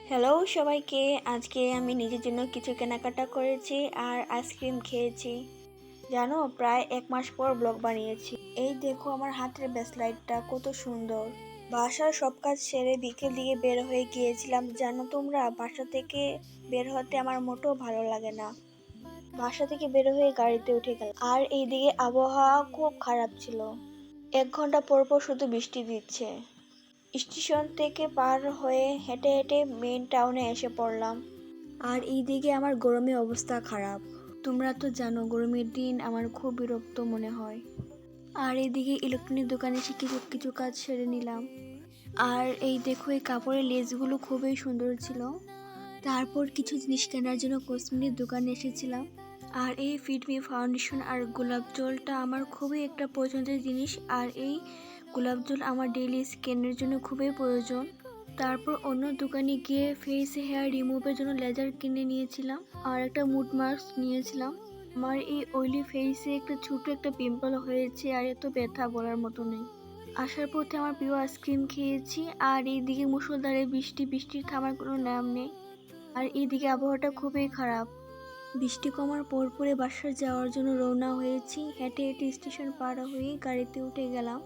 Hello সবাইকে, আজকে আমি নিজের জন্য কিছু কেনাকাটা করেছি আর আইসক্রিম খেয়েছি। জানো, প্রায় 1 মাস পর ব্লগ বানিয়েছি। এই দেখো আমার হাতের ব্রেসলাইটটা কত সুন্দর। বাসার সব কাজ সেরে বিকেল দিকে বের হয়ে গিয়েছিলাম। জানো তোমরা, বাসা থেকে বের হতে আমার মোটেও ভালো লাগে না। বাসা থেকে বের হয়ে গাড়িতে উঠে গেলাম, আর এইদিকে আবহাওয়া খুব খারাপ ছিল। 1 ঘন্টা পর পর শুধু বৃষ্টি দিচ্ছে। স্টেশন থেকে পার হয়ে হেঁটে হেঁটে মেইন টাউনে এসে পড়লাম। আর এইদিকে আমার গরমে অবস্থা খারাপ। তোমরা তো জানো গরমের দিন আমার খুব বিরক্ত মনে হয়। আর এইদিকে ইলেকট্রনিক দোকানে এসে কিছু কিছু কাজ সেরে নিলাম। আর এই দেখো, এই কাপড়ের লেসগুলো খুবই সুন্দর ছিল। তারপর কিছু জিনিস কেনার জন্য কসমেটিক দোকানে এসেছিলাম। আর এই ফিটমি ফাউন্ডেশন আর গোলাপ জলটা আমার খুবই একটা পছন্দের জিনিস। আর এই গোলাপ জল আমার ডেইলি স্কিনের জন্য খুবই প্রয়োজন। তারপর অন্য দোকানে গিয়ে ফেস হেয়ার রিমুভের জন্য লেজার কিনে নিয়েছিলাম আর একটা মুড মাস্ক নিয়েছিলাম। আমার এই অয়েলি ফেসে একটা ছোট একটা পিম্পল হয়েছে আর এত ব্যথা বলার মতো নেই। আসার পথে আমার প্রিয় আইসক্রিম খেয়েছি। আর এইদিকে মুষলধারে বৃষ্টির থামার কোনো নাম নেই। আর এইদিকে আবহাওয়াটা খুবই খারাপ। বৃষ্টি কমার পরপরে বাসায় যাওয়ার জন্য রওনা হয়েছি। হেঁটে হেঁটে স্টেশন পার হয়ে গাড়িতে উঠে গেলাম।